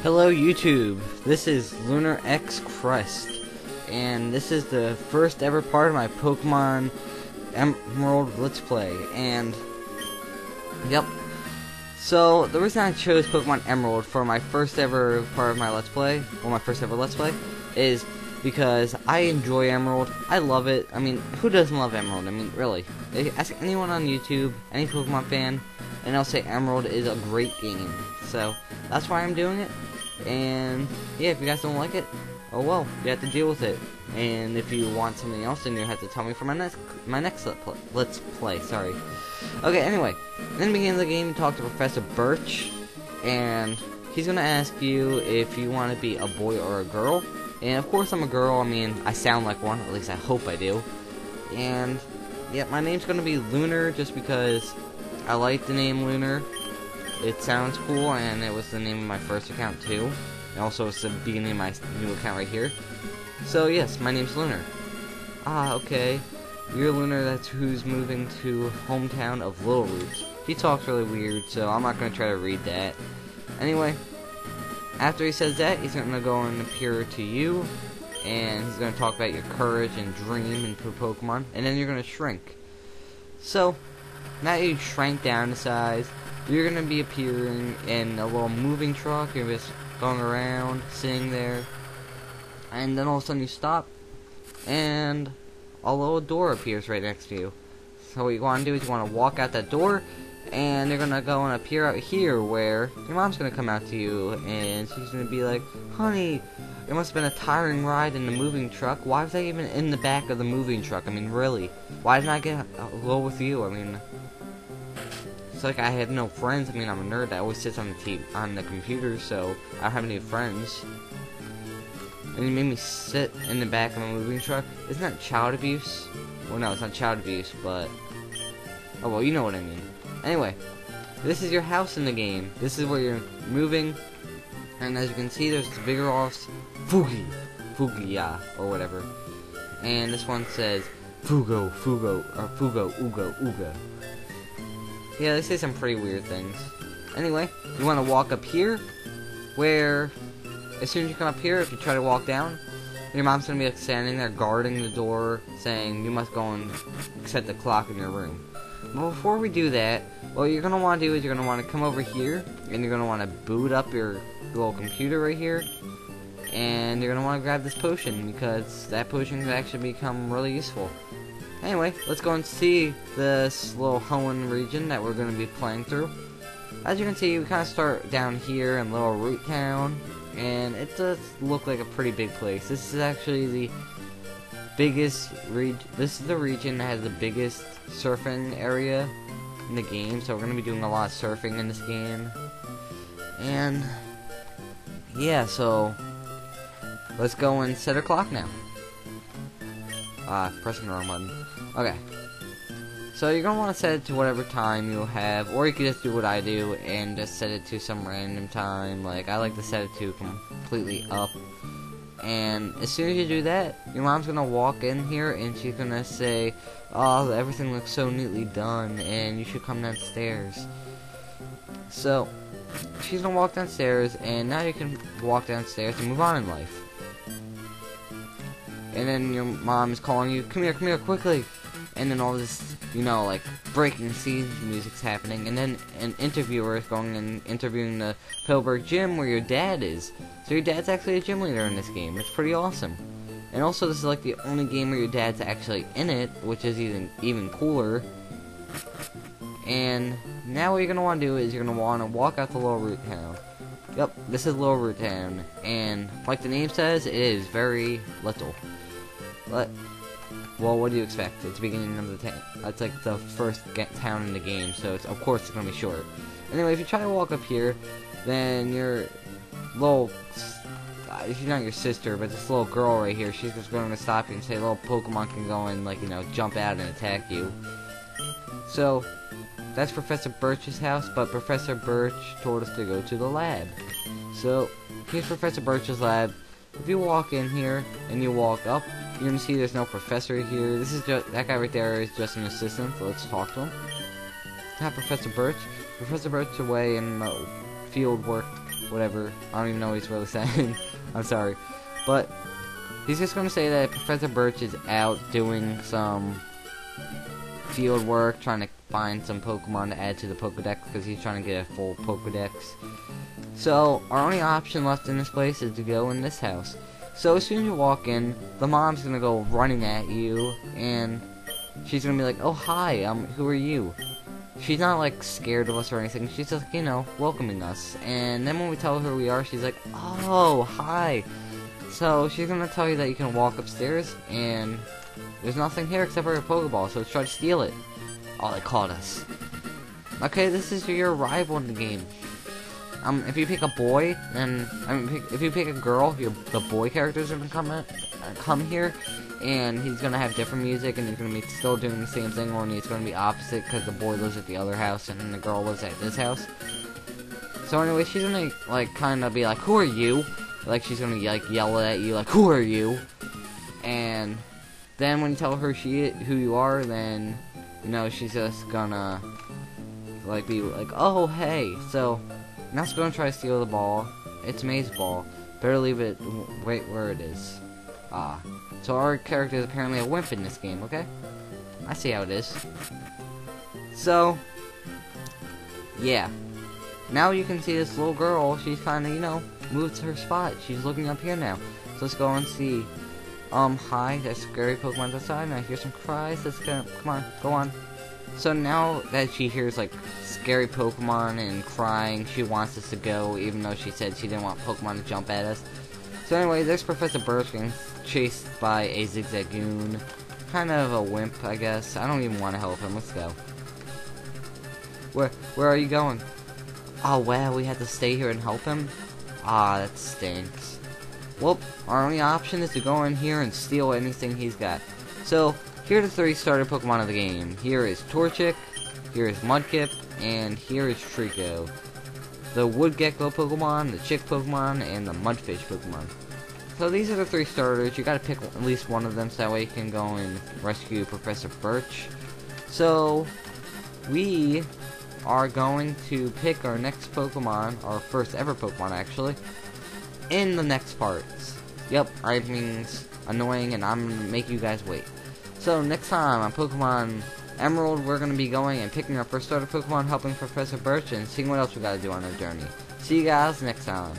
Hello YouTube, this is Lunar X Crest, and this is the first ever part of my Pokemon Emerald Let's Play, and yep. So, the reason I chose Pokemon Emerald for my first ever part of my Let's Play, or my first ever Let's Play, is because I enjoy Emerald. I love it. I mean, who doesn't love Emerald? I mean, really. Ask anyone on YouTube, any Pokemon fan, and they'll say Emerald is a great game. So, that's why I'm doing it. And, yeah, if you guys don't like it, oh well, you have to deal with it. And if you want something else, then you have to tell me for my next Let's Play, sorry. Okay, anyway, in the beginning of the game, you talk to Professor Birch, and he's gonna ask you if you want to be a boy or a girl. And of course I'm a girl. I mean, I sound like one, at least I hope I do. And yeah, my name's gonna be Lunar just because I like the name Lunar. It sounds cool, and it was the name of my first account too. And also it's the beginning of my new account right here. So yes, my name's Lunar. Ah, okay. You're Lunar, that's who's moving to hometown of Littleroot. He talks really weird, so I'm not gonna try to read that. Anyway, after he says that, he's gonna go and appear to you, and he's gonna talk about your courage and dream and Pokemon, and then you're gonna shrink. So, now you shrank down to size, you're gonna be appearing in a little moving truck. You're just going around, sitting there, and then all of a sudden you stop, and a little door appears right next to you. So what you want to do is you want to walk out that door, and you're gonna go and appear out here where your mom's gonna come out to you, and she's gonna be like, "Honey, it must have been a tiring ride in the moving truck. Why was I even in the back of the moving truck? I mean, really? Why didn't I get go with you? I mean, it's like I have no friends. I mean, I'm a nerd that always sits on the computer, so I don't have any friends." And you made me sit in the back of a moving truck. Isn't that child abuse? Well, no, it's not child abuse, but oh well, you know what I mean. Anyway, this is your house in the game. This is where you're moving, and as you can see, there's the bigger offs, Fugia, or whatever. And this one says Fugo, or Fugo, Uga. Yeah, they say some pretty weird things. Anyway, you want to walk up here, where as soon as you come up here, if you try to walk down, your mom's gonna be like standing there guarding the door, saying you must go and set the clock in your room. But before we do that, what you're gonna want to do is you're gonna want to come over here, and you're gonna want to boot up your little computer right here, and you're gonna want to grab this potion because that potion can actually become really useful. Anyway, let's go and see this little Hoenn region that we're gonna be playing through. As you can see, we kind of start down here in Littleroot Town, and it does look like a pretty big place. This is actually the biggest region. This is the region that has the biggest surfing area in the game, so we're going to be doing a lot of surfing in this game. And yeah, so let's go and set our clock now. Pressing the wrong button. Okay. So you're going to want to set it to whatever time you have, or you could just do what I do and just set it to some random time. Like, I like to set it to completely up. And as soon as you do that, your mom's going to walk in here and she's going to say, "Oh, everything looks so neatly done and you should come downstairs." So, she's going to walk downstairs, and now you can walk downstairs and move on in life. And then your mom is calling you, come here, quickly." And then all this, you know, like, breaking scene music's happening, and then an interviewer is going and interviewing the Pillsburg gym where your dad is. So your dad's actually a gym leader in this game. It's pretty awesome. And also, this is like the only game where your dad's actually in it, which is even cooler. And now what you're gonna want to do is you're gonna want to walk out to Littleroot Town. Yep, this is Littleroot Town, and like the name says, it is very little. But well, what do you expect? It's the beginning of the town. It's like the first town in the game, so of course it's gonna be short. Anyway, if you try to walk up here, then your little, she's not your sister, but this little girl right here, she's just going to stop you and say, "Little Pokemon can go and, like, you know, jump out and attack you." So that's Professor Birch's house, but Professor Birch told us to go to the lab. So here's Professor Birch's lab. If you walk in here and you walk up, you're gonna see there's no professor here. This is just, that guy right there is just an assistant, so let's talk to him. Have Professor Birch. Professor Birch away in field work whatever. I don't even know what he's really saying. I'm sorry. But he's just gonna say that Professor Birch is out doing some field work, trying to find some Pokemon to add to the Pokedex, because he's trying to get a full Pokedex. So, our only option left in this place is to go in this house. So, as soon as you walk in, the mom's gonna go running at you, and she's gonna be like, oh, hi, who are you? She's not, like, scared of us or anything. She's just, you know, welcoming us. And then when we tell her who we are, she's like, oh, hi. So, she's gonna tell you that you can walk upstairs, and there's nothing here except for a Pokeball, so let's try to steal it. Oh, they caught us. Okay, this is your rival in the game. If you pick a boy, then if you pick a girl, the boy character's gonna come here, and he's gonna have different music, and he's gonna be still doing the same thing, only it's gonna be opposite because the boy lives at the other house and the girl lives at this house. So anyway, she's gonna like kind of be like, "Who are you?" Like she's gonna like yell at you, like, "Who are you?" And then when you tell her who you are, then you know she's just gonna like be like, "Oh hey," so. Now it's going to try to steal the ball. It's May's ball. Better leave it right where it is. So our character is apparently a wimp in this game, okay? I see how it is. So, yeah. Now you can see this little girl, she's kind of, you know, moved to her spot. She's looking up here now. So let's go and see. Hi, there's scary Pokemon outside, and I hear some cries. Let's go, come on, go on. So now that she hears, like, scary Pokemon and crying, she wants us to go, even though she said she didn't want Pokemon to jump at us. So anyway, there's Professor Birch getting chased by a Zigzagoon. Kind of a wimp, I guess. I don't even want to help him. Let's go. Where are you going? Oh, wow, we had to stay here and help him? Ah, that stinks. Well, our only option is to go in here and steal anything he's got. So, here are the 3 starter Pokemon of the game. Here is Torchic, here is Mudkip, and here is Trico. The Wood Gecko Pokemon, the Chick Pokemon, and the Mudfish Pokemon. So these are the 3 starters. You gotta pick at least one of them so that way you can go and rescue Professor Birch. So, we are going to pick our next Pokemon, our first ever Pokemon actually, in the next parts. Yep, I means annoying, and I'm gonna make you guys wait. So next time on Pokemon Emerald, we're going to be going and picking our first starter Pokemon, helping Professor Birch, and seeing what else we got to do on our journey. See you guys next time.